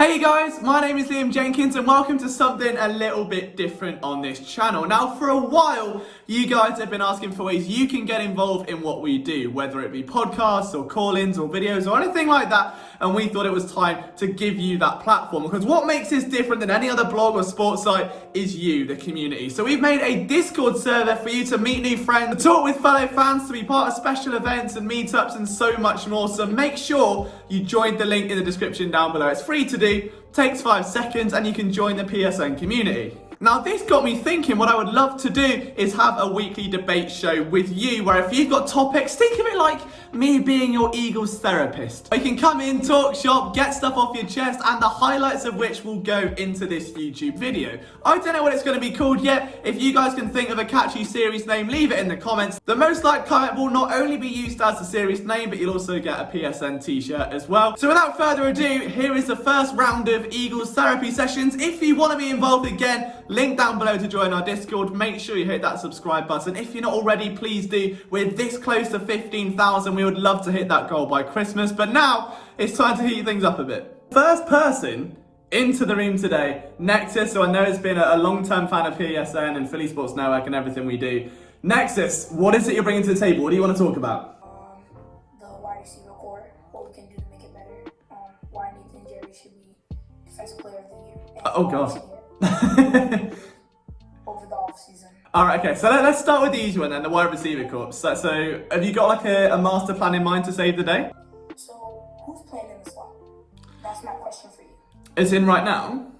Hey guys, my name is Liam Jenkins and welcome to something a little bit different on this channel. Now for a while, you guys have been asking for ways you can get involved in what we do, whether it be podcasts or call-ins or videos or anything like that, and we thought it was time to give you that platform because what makes this different than any other blog or sports site is you, the community. So we've made a Discord server for you to meet new friends, to talk with fellow fans, to be part of special events and meetups and so much more. So make sure you join the link in the description down below. It's free to do, takes 5 seconds, and you can join the PSN community. Now this got me thinking what I would love to do is have a weekly debate show with you where if you've got topics, think of it like me being your Eagles therapist. You can come in, talk shop, get stuff off your chest, and the highlights of which will go into this YouTube video. I don't know what it's going to be called yet. If you guys can think of a catchy series name, leave it in the comments. The most liked comment will not only be used as the series name, but you'll also get a PSN t-shirt as well. So without further ado, here is the first round of Eagles therapy sessions. If you want to be involved again, link down below to join our Discord. Make sure you hit that subscribe button. If you're not already, please do. We're this close to 15,000. We would love to hit that goal by Christmas. But now it's time to heat things up a bit. First person into the room today, Nexus, who I know has been a long-term fan of PSN and Philly Sports Network and everything we do. Nexus, what is it you're bringing to the table? What do you want to talk about? The wide receiver core, what we can do to make it better. Why Nathan Jerry should be Defensive Player of the Year. Oh, God. Over the off season. Alright, okay, so let's start with the easy one then, the wide receiver corps. So have you got like a master plan in mind to save the day? So who's playing in the slot? That's my question for you. As in right now?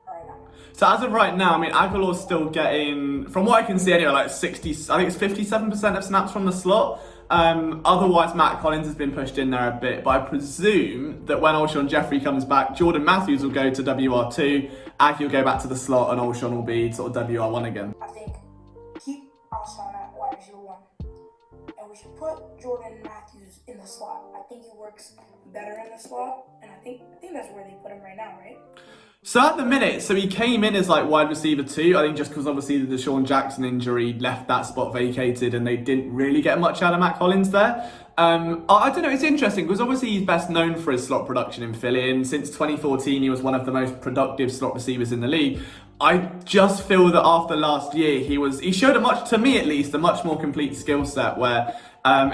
Right now. So as of right now, I mean, Aguilar's still getting, from what I can see anyway, like 60, I think it's 57% of snaps from the slot. Otherwise, Mack Collins has been pushed in there a bit, but I presume that when Alshon Jeffrey comes back, Jordan Matthews will go to WR2, Aggie will go back to the slot, and Alshon will be sort of WR1 again. I think keep Alshon at wide receiver 1, and we should put Jordan Matthews in the slot. I think he works better in the slot, and I think that's where they put him right now, right? So at the minute, so he came in as like wide receiver 2, I think just because obviously the Deshaun Jackson injury left that spot vacated and they didn't really get much out of Mack Collins there. I don't know, it's interesting because obviously he's best known for his slot production in Philly, and since 2014 he was one of the most productive slot receivers in the league. I just feel that after last year he showed to me at least, a much more complete skill set where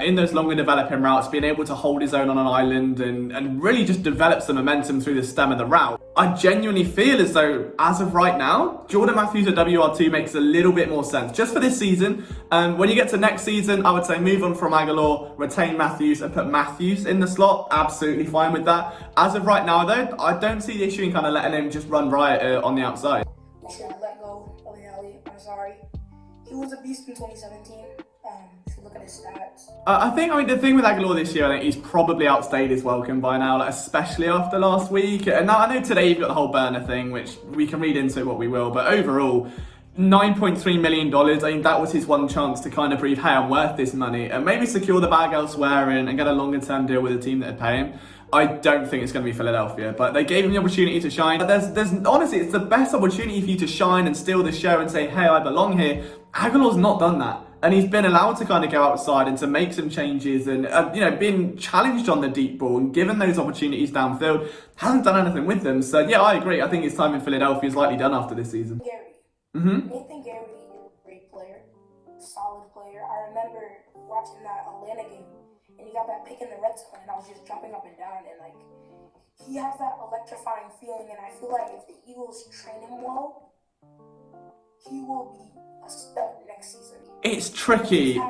in those longer developing routes, being able to hold his own on an island and really just develop some momentum through the stem of the route. I genuinely feel as though, as of right now, Jordan Matthews at WR2 makes a little bit more sense. Just for this season, when you get to next season, I would say move on from Aguilar, retain Matthews and put Matthews in the slot. Absolutely fine with that. As of right now though, I don't see the issue in kind of letting him just run riot on the outside. We should let go of Elliott. I'm sorry. He was a beast in 2017. If you look at his stats. I mean, the thing with Aguilar this year, I think he's probably outstayed his welcome by now, like, especially after last week. And now I know today you've got the whole burner thing, which we can read into what we will, but overall, $9.3 million, I think that was his one chance to kind of prove, hey, I'm worth this money, and maybe secure the bag elsewhere and get a longer term deal with a team that would pay him. I don't think it's going to be Philadelphia, but they gave him the opportunity to shine. There's honestly, it's the best opportunity for you to shine and steal the show and say, hey, I belong here. Aguilar's not done that. And he's been allowed to kind of go outside and to make some changes and, been challenged on the deep ball and given those opportunities downfield. Hasn't done anything with them. So, yeah, I agree. I think his time in Philadelphia is likely done after this season. Gary. Nathan Gary is a great player. Solid player. I remember watching that Atlanta game and he got that pick in the red zone and I was just jumping up and down and, he has that electrifying feeling and I feel like if the Eagles train him well, he will be a stud next season. It's tricky.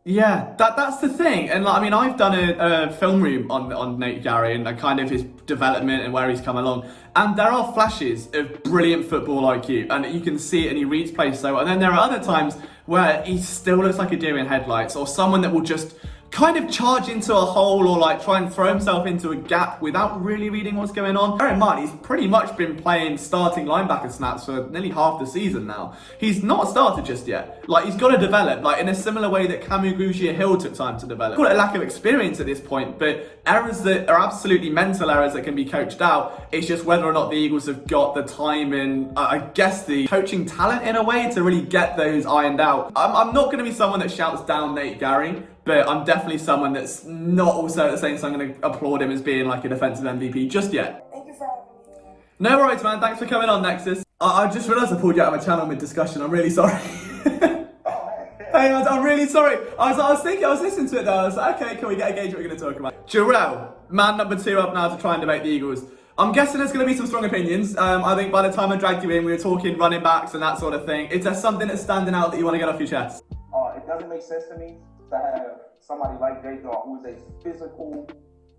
Yeah, that's the thing. And I've done a film room on Nate Gary and kind of his development and where he's come along. And there are flashes of brilliant football IQ, and you can see it and he reads plays so well. And then there are other times where he still looks like a deer in headlights, or someone that will just kind of charge into a hole or try and throw himself into a gap without really reading what's going on. Bear in mind, he's pretty much been playing starting linebacker snaps for nearly half the season now. He's not started just yet. He's got to develop, in a similar way that Camu Grugier-Hill took time to develop. Call it a lack of experience at this point, but errors that are absolutely mental errors that can be coached out. It's just whether or not the Eagles have got the time and I guess the coaching talent in a way to really get those ironed out. I'm not going to be someone that shouts down Nate Gary, but I'm definitely someone that's not also at the same time going to applaud him as being like a defensive MVP just yet. Thank you for having me. No worries, man. Thanks for coming on, Nexus. I just realised I pulled you out of my channel mid-discussion. I'm really sorry. Hey, I'm really sorry. I was thinking, I was listening to it though. I was like, okay, can we get a gauge what we're going to talk about? Jarrell, man number 2 up now to try and debate the Eagles. I'm guessing there's going to be some strong opinions. I think by the time I dragged you in, we were talking running backs and that sort of thing. Is there something that's standing out that you want to get off your chest? It doesn't make sense to me to have somebody like J. Dog, who is a physical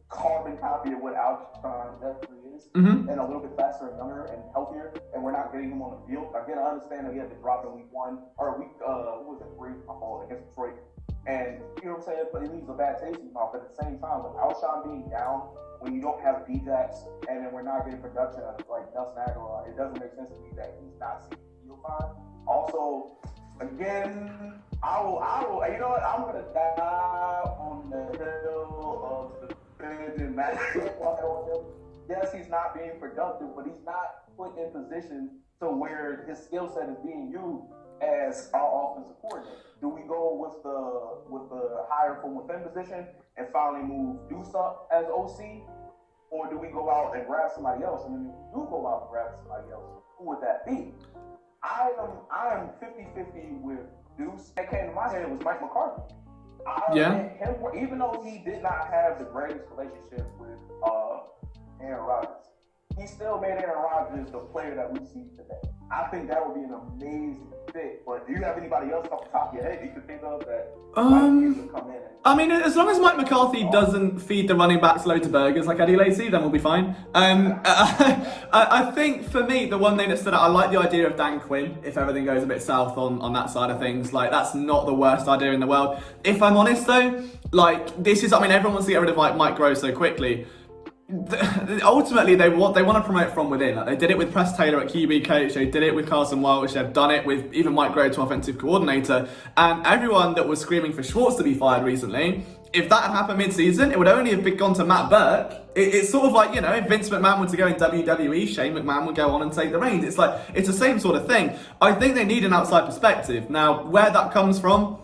carbon copy of what Alshon definitely is, and a little bit faster and younger and healthier, and we're not getting him on the field. Again, I understand that he had to drop in week 1, or week, what was it, 3, against Detroit. And, you know what I'm saying, but it leaves a bad taste in your mouth. But at the same time, with Alshon being down, when you don't have B-Jacks, and then we're not getting production of, like, Nelson Aguilar, it doesn't make sense to me that he's not seeing field time. Also, again, I will, you know what, I'm going to die on the hill of the defending Mack. Yes, he's not being productive, but he's not put in position to where his skill set is being used as our offensive coordinator. Do we go with the hire from within position and finally move Deuce up as OC? Or do we go out and grab somebody else? And then if we do go out and grab somebody else, who would that be? I am 50-50 with Deuce. That came to my head was Mike McCarthy. Him, even though he did not have the greatest relationship with Aaron Rodgers, he still made Aaron Rodgers the player that we see today. I think that would be an amazing fit. But do you have anybody else off the top of your head you could think of that might be able to come in? I mean, as long as Mike McCarthy doesn't feed the running backs loads of burgers like Eddie Lacy, then we'll be fine. I think for me, the one thing that stood out, I like the idea of Dan Quinn, if everything goes a bit south on that side of things. Like, that's not the worst idea in the world. If I'm honest though, like, this is, I mean, everyone wants to get rid of Mike Groh so quickly. Ultimately, they want to promote from within. Like, they did it with Press Taylor at QB coach. They did it with Carson Welch. They've done it with even Mike Groh to offensive coordinator. And everyone that was screaming for Schwartz to be fired recently, if that had happened mid-season, it would only have gone to Matt Burke. It's sort of like, you know, if Vince McMahon were to go in WWE, Shane McMahon would go on and take the reins. It's like, it's the same sort of thing. I think they need an outside perspective. Now, where that comes from,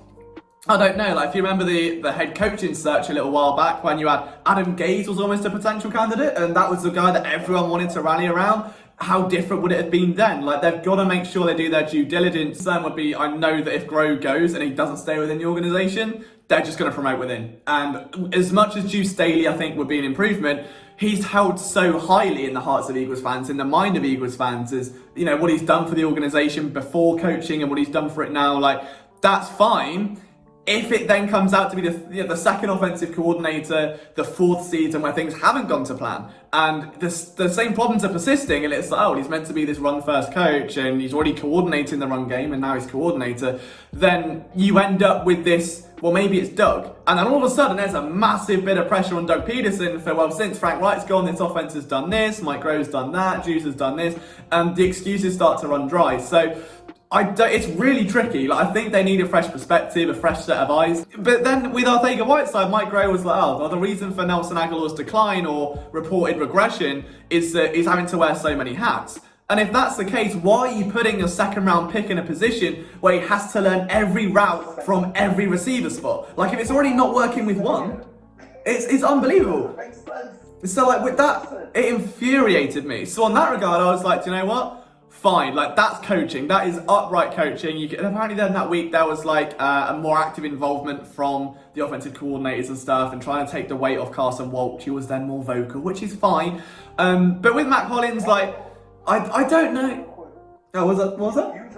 I don't know. Like, if you remember the head coaching search a little while back when you had Adam Gase was almost a potential candidate, and that was the guy that everyone wanted to rally around. How different would it have been then? Like, they've got to make sure they do their due diligence. Then would be, I know that if Groh goes and he doesn't stay within the organisation, they're just going to promote within. And as much as Juice Staley, I think, would be an improvement, he's held so highly in the hearts of Eagles fans, in the mind of Eagles fans, as, you know, what he's done for the organisation before coaching and what he's done for it now. Like, that's fine. If it then comes out to be the second offensive coordinator, the 4th season where things haven't gone to plan, and the same problems are persisting, and it's like, oh, he's meant to be this run-first coach, and he's already coordinating the run game, and now he's coordinator, then you end up with this, well, maybe it's Doug. And then all of a sudden, there's a massive bit of pressure on Doug Peterson for, well, since Frank Wright's gone, this offense has done this, Mike Groh's done that, Juice has done this, and the excuses start to run dry. So, it's really tricky. Like, I think they need a fresh perspective, a fresh set of eyes. But then with Arcega-Whiteside, Mike Groh was like, oh, well, the reason for Nelson Aguilar's decline or reported regression is that he's having to wear so many hats. And if that's the case, why are you putting a second round pick in a position where he has to learn every route from every receiver spot? Like, if it's already not working with one, it's unbelievable. So, like, with that, it infuriated me. So on that regard, I was like, do you know what? Fine, like, that's coaching. That is upright coaching. And apparently then that week there was like a more active involvement from the offensive coordinators and stuff, and trying to take the weight off Carson Welch, who was then more vocal, which is fine. But with Mack Collins, like, I don't know. Oh, what was that? You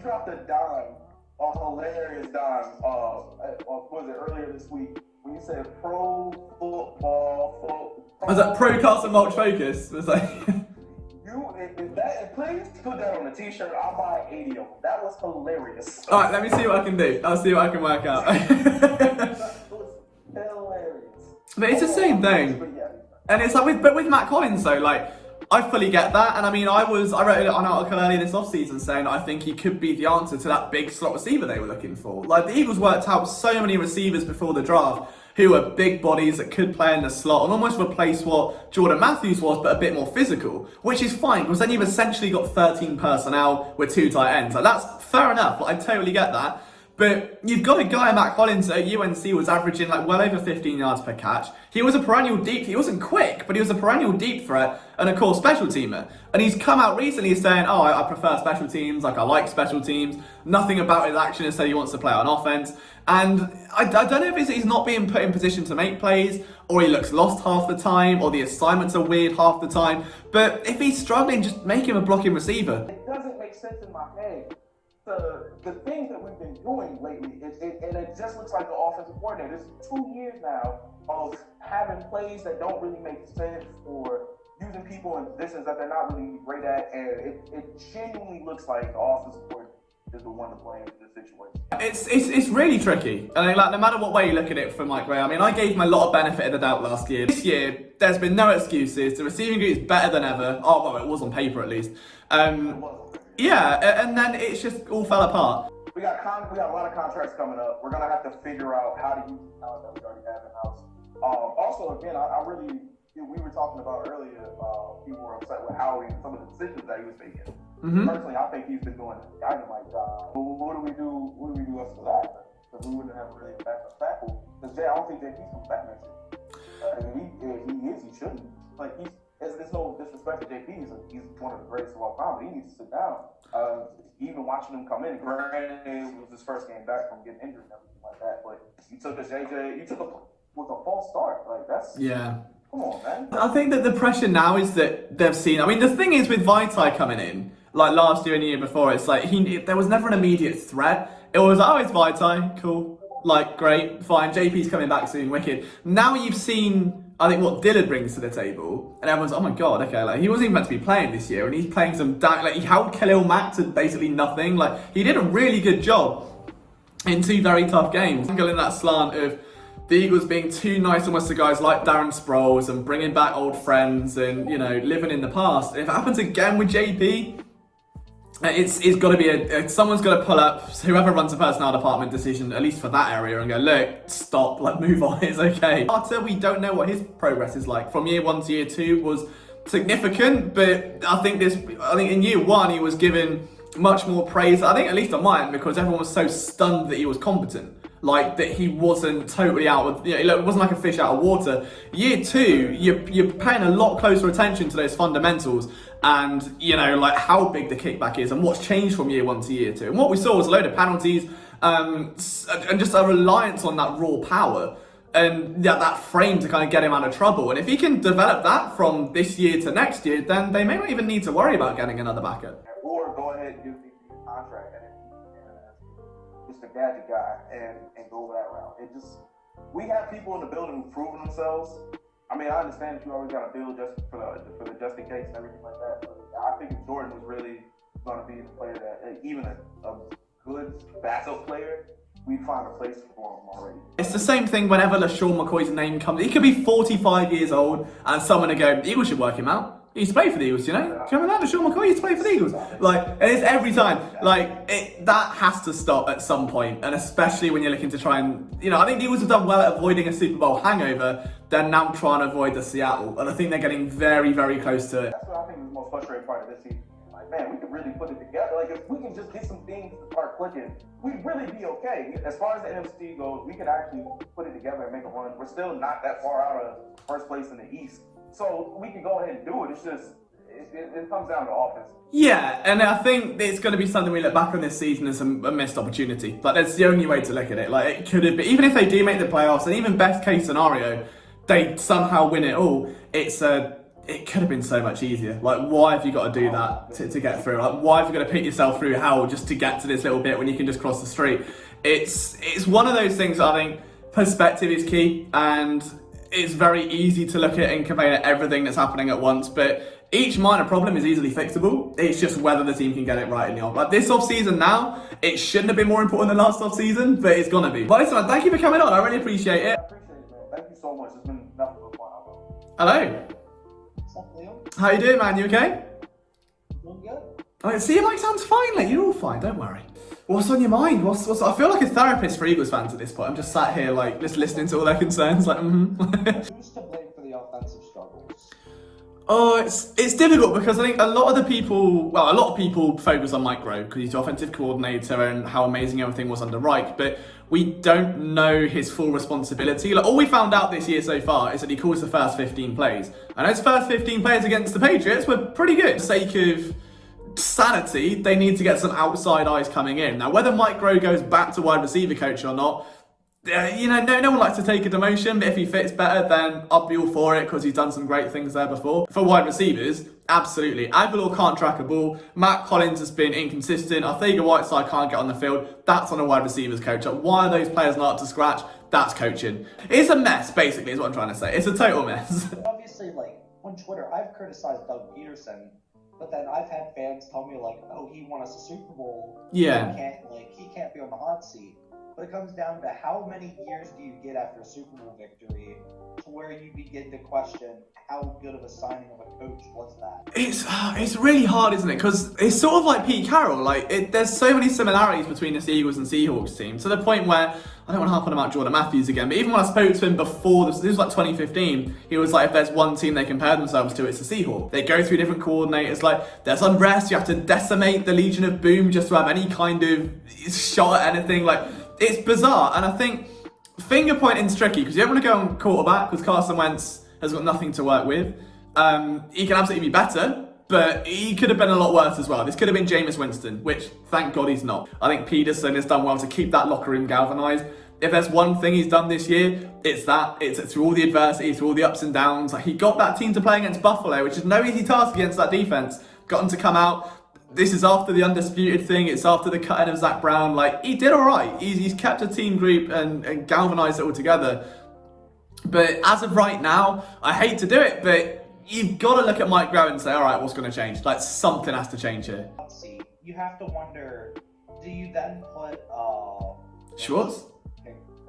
dropped a dime, a hilarious dime. Was it earlier this week when you said pro football? Was that pro Carson Welch focus? Was like. Please put that on a t-shirt. I'll buy 80 of them. That was hilarious. Alright, let me see what I can do. I'll see what I can work out. That was hilarious. But it's the same thing. And it's like, with Matt Collins though, like, I fully get that. And I mean, I wrote an article earlier this offseason saying I think he could be the answer to that big slot receiver they were looking for. Like, the Eagles worked out so many receivers before the draft who are big bodies that could play in the slot and almost replace what Jordan Matthews was, but a bit more physical, which is fine, because then you've essentially got 13 personnel with 2 tight ends. Like, that's fair enough, I totally get that. But you've got a guy, Mack Collins, at UNC was averaging like well over 15 yards per catch. He was a perennial deep, he wasn't quick, but he was a perennial deep threat and a core special teamer. And he's come out recently saying, oh, I prefer special teams, like I like special teams. Nothing about his action has said he wants to play on offense. And I don't know if he's not being put in position to make plays, or he looks lost half the time, or the assignments are weird half the time. But if he's struggling, just make him a blocking receiver. It doesn't make sense in my head. The things that we've been doing lately, and it just looks like the offensive coordinator. It's 2 years now of having plays that don't really make sense, or using people in positions that they're not really great at, and it genuinely looks like the offensive coordinator is the one to blame in this situation. It's really tricky. I mean, like, no matter what way you look at it for Mike Ray, I mean, I gave him a lot of benefit of the doubt last year. This year, there's been no excuses. The receiving group is better than ever. Oh, well, it was on paper at least. Yeah, and then it's just all fell apart. We got a lot of contracts coming up. We're gonna have to figure out how to use the talent that we already have in house. Also, again, I really, we were talking about earlier. People were upset with Howie and some of the decisions that he was making. Personally, I think he's been doing a dynamite job. What do we do? What do we do after that? Because we wouldn't have a really backup tackle. Because I don't think that he's coming back next year. He shouldn't. Like there's no disrespect to JP. He's one of the greatest of all time, but he needs to sit down. Even watching him come in, granted it was his first game back from getting injured and everything like that, but you took with a false start. Like that's Come on, man. I think that the pressure now is that they've seen. I mean, the thing is with Vaitai coming in, like last year and the year before, it's like there was never an immediate threat. It was, oh, it's Vaitai, cool, like great, fine. JP's coming back soon, wicked. Now you've seen, I think, what Dillard brings to the table, and everyone's, oh my god, okay, like he wasn't even meant to be playing this year, and he's playing like he helped Khalil Mack to basically nothing. Like he did a really good job in 2 very tough games. I'm in that slant of the Eagles being too nice almost to guys like Darren Sproles and bringing back old friends and, you know, living in the past. If it happens again with JP, it's got to be someone's got to pull up, whoever runs the personnel department decision, at least for that area, and go, look, stop, like move on, it's okay. Carter, we don't know what his progress is like. From year 1 to year 2 was significant, but I think in year 1 he was given much more praise, I think at least on mine, because everyone was so stunned that he was competent. Like that he wasn't totally out of, you know, it wasn't like a fish out of water. Year 2, you're paying a lot closer attention to those fundamentals and, you know, like how big the kickback is and what's changed from year 1 to year 2. And what we saw was a load of penalties and just a reliance on that raw power and that frame to kind of get him out of trouble. And if he can develop that from this year to next year, then they may not even need to worry about getting another backup. Or go ahead and give me a contract and just a gadget guy and go that route. We have people in the building who've proven themselves. I mean, I understand that you always got to build just for the just in case and everything like that. But I think if Jordan was really going to be the player that, even a good backup player, we'd find a place for him already. It's the same thing whenever LaShawn McCoy's name comes. He could be 45 years old and someone would go, the Eagles should work him out. He used to play for the Eagles, you know? Do you remember that? LaShawn McCoy used to play for the Eagles. Like, and it's every time. Like, that has to stop at some point, and especially when you're looking to try and, you know, I think the Eagles have done well at avoiding a Super Bowl hangover. They're now trying to avoid the Seattle, and I think they're getting very, very close to it. That's what I think is the most frustrating part of this season. Like, man, we could really put it together. Like, if we can just get some things to start clicking, we'd really be okay. As far as the NFC goes, we could actually put it together and make a run. We're still not that far out of first place in the East. So we can go ahead and do it. It's just, it comes down to offense. Yeah, and I think it's going to be something we look back on this season as a missed opportunity. Like, that's the only way to look at it. Like, it could have been, even if they do make the playoffs, and even best case scenario, they somehow win it all, it could have been so much easier. Like, why have you got to do that to get through? Like, why have you got to put yourself through hell just to get to this little bit when you can just cross the street? It's one of those things. I think perspective is key, and it's very easy to look at and compare everything that's happening at once, but each minor problem is easily fixable. It's just whether the team can get it right in the off. Like this off-season now, it shouldn't have been more important than last off-season, but it's gonna be. But listen, man, thank you for coming on. I really appreciate it. I appreciate it, man. Thank you so much. It's been nothing but fun. Hello. What's up, Leo? How you doing, man? You okay? Doing good. Oh, see, your mic sounds fine, mate. You're all fine. Don't worry. What's on your mind? What's? I feel like a therapist for Eagles fans at this point. I'm just sat here, like, just listening to all their concerns, like, Who's to blame for the offensive struggles? Oh, it's difficult because I think a lot of people focus on Mike Groh because he's the offensive coordinator and how amazing everything was under Reich, but we don't know his full responsibility. Like, all we found out this year so far is that he calls the first 15 plays, and those first 15 plays against the Patriots were pretty good. For the sake of sanity, they need to get some outside eyes coming in. Now, whether Mike Groh goes back to wide receiver coach or not, no one likes to take a demotion, but if he fits better, then I'll be all for it because he's done some great things there before. For wide receivers, absolutely. Aguilar can't track a ball. Mack Collins has been inconsistent. Arcega-Whiteside can't get on the field. That's on a wide receivers coach. Why are those players not up to scratch? That's coaching. It's a mess, basically, is what I'm trying to say. It's a total mess. Obviously, like, on Twitter, I've criticized Doug Peterson, but then I've had fans tell me, like, oh, he won us a Super Bowl. Yeah. He can't be on the hot seat. But it comes down to how many years do you get after a Super Bowl victory to where you begin to question how good of a signing of a coach was that? It's really hard, isn't it? Because it's sort of like Pete Carroll. There's so many similarities between this Eagles and Seahawks team, to the point where I don't want to harp on about Jordan Matthews again, but even when I spoke to him before, this was like 2015, he was like, if there's one team they compare themselves to, it's the Seahawks. They go through different coordinators, like, there's unrest, you have to decimate the Legion of Boom just to have any kind of shot at anything. Like, it's bizarre, and I think finger pointing's tricky because you don't want to go on quarterback because Carson Wentz has got nothing to work with. He can absolutely be better, but he could have been a lot worse as well. This could have been Jameis Winston, which thank God he's not. I think Peterson has done well to keep that locker room galvanised. If there's one thing he's done this year, it's that. It's through all the adversity, through all the ups and downs. Like, he got that team to play against Buffalo, which is no easy task against that defense. Got them to come out. This is after the undisputed thing. It's after the cutting of Zach Brown. Like, he did all right. He's kept a team group and galvanised it all together. But as of right now, I hate to do it, but you've got to look at Mike Groh and say, all right, what's going to change? Like, something has to change here. See, you have to wonder, do you then put Schwartz?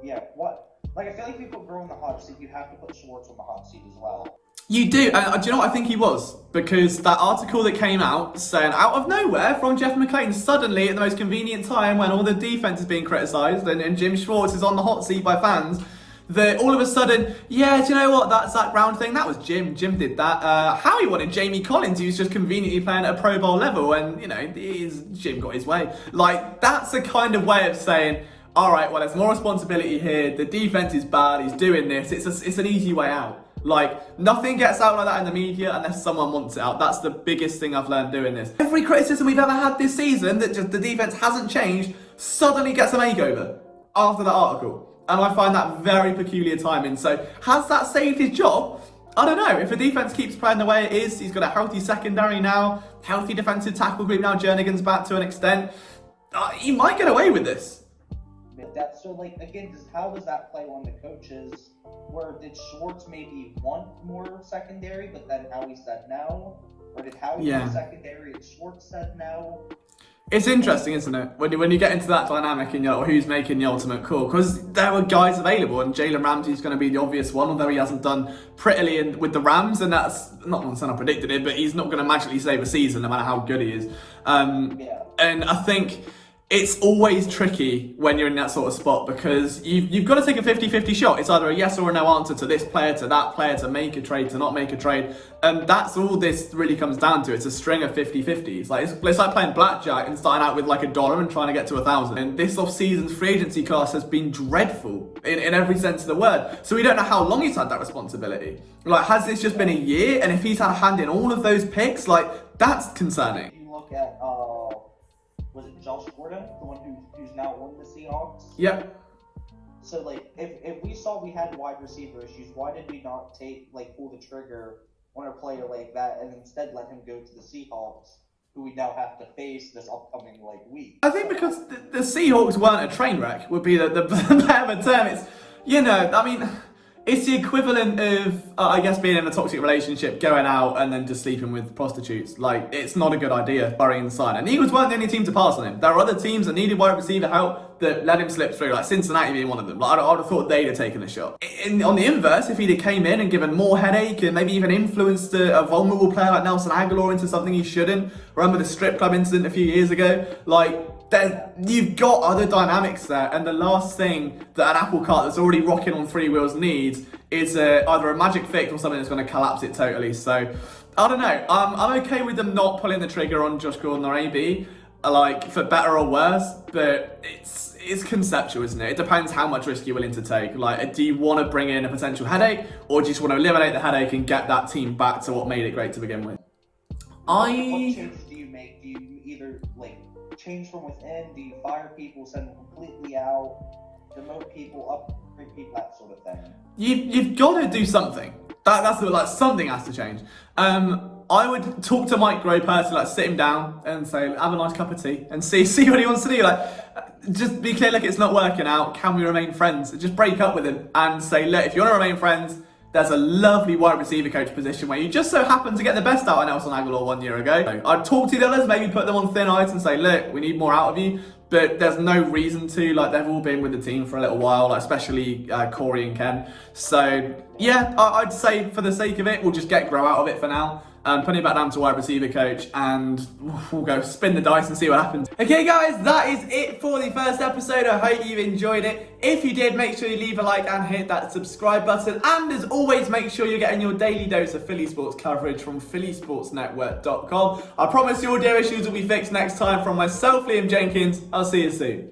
Yeah, what? Like, I feel like if you put Groh in the hot seat, you have to put Schwartz on the hot seat as well. You do, and do you know what I think he was? Because that article that came out saying, out of nowhere, from Jeff McClain, suddenly at the most convenient time when all the defense is being criticised and Jim Schwartz is on the hot seat by fans, that all of a sudden, yeah, do you know what, that Zach Brown thing, that was Jim. Jim did that. Howie wanted Jamie Collins, he was just conveniently playing at a Pro Bowl level, and, Jim got his way. Like, that's the kind of way of saying, all right, well, there's more responsibility here, the defense is bad, he's doing this, it's an easy way out. Like, nothing gets out like that in the media unless someone wants it out. That's the biggest thing I've learned doing this. Every criticism we've ever had this season that just the defense hasn't changed suddenly gets a makeover after that article. And I find that very peculiar timing. So, has that saved his job? I don't know. If the defense keeps playing the way it is, he's got a healthy secondary now, healthy defensive tackle group now, Jernigan's back to an extent, he might get away with this. So, like, again, how does that play on the coaches? Where did Schwartz maybe want more secondary, but then Howie said no? Or did Howie want secondary and Schwartz said no? It's interesting, isn't it? When you get into that dynamic and you're who's making the ultimate call, because there were guys available, and Jalen Ramsey's going to be the obvious one, although he hasn't done prettily with the Rams, and that's not saying I predicted it, but he's not going to magically save a season no matter how good he is. And I think it's always tricky when you're in that sort of spot because you've got to take a 50-50 shot. It's either a yes or a no answer to this player, to that player, to make a trade, to not make a trade. And that's all this really comes down to. It's a string of 50-50s. Like, it's like playing blackjack and starting out with like $1 and trying to get to 1,000. And this off-season's free agency class has been dreadful in every sense of the word. So we don't know how long he's had that responsibility. Like, has this just been a year? And if he's had a hand in all of those picks, like, that's concerning. You look at was it Josh Gordon, the one who's now on the Seahawks? Yep. So, like, if we saw we had wide receiver issues, why did we not pull the trigger on a player like that and instead let him go to the Seahawks, who we now have to face this upcoming, week? I think because the Seahawks weren't a train wreck would be the better term. It's, it's the equivalent of, I guess, being in a toxic relationship, going out and then just sleeping with prostitutes. Like, it's not a good idea, burying the sign. And the Eagles weren't the only team to pass on him. There are other teams that needed wide receiver help that let him slip through, like Cincinnati being one of them. Like, I would have thought they'd have taken a shot. On the inverse, if he'd have came in and given more headache and maybe even influenced a vulnerable player like Nelson Aguilar into something he shouldn't, remember the strip club incident a few years ago? You've got other dynamics there, and the last thing that an apple cart that's already rocking on three wheels needs is either a magic fix or something that's going to collapse it totally. So I don't know. I'm okay with them not pulling the trigger on Josh Gordon or AB, like for better or worse. But it's conceptual, isn't it? It depends how much risk you're willing to take. Like, do you want to bring in a potential headache, or do you just want to eliminate the headache and get that team back to what made it great to begin with? What changes do you make? Do you either like change from within? Do you fire people, send them completely out, demote people, upgrade people, that sort of thing? You've got to do something. That's like something has to change. I would talk to Mike Groh personally, like sit him down and say, have a nice cup of tea and see what he wants to do. Like, just be clear, look, it's not working out. Can we remain friends? Just break up with him and say, look, if you want to remain friends, there's a lovely wide receiver coach position where you just so happen to get the best out of Nelson Aguilar 1 year ago. I'd talk to the others, maybe put them on thin ice and say, look, we need more out of you. But there's no reason to. Like, they've all been with the team for a little while, like, especially Corey and Ken. So, yeah, I'd say for the sake of it, we'll just get Groh out of it for now. Putting it back down to wide receiver coach, and we'll go spin the dice and see what happens. Okay, guys, that is it for the first episode. I hope you've enjoyed it. If you did, make sure you leave a like and hit that subscribe button. And as always, make sure you're getting your daily dose of Philly sports coverage from phillysportsnetwork.com. I promise your audio issues will be fixed next time. From myself, Liam Jenkins, I'll see you soon.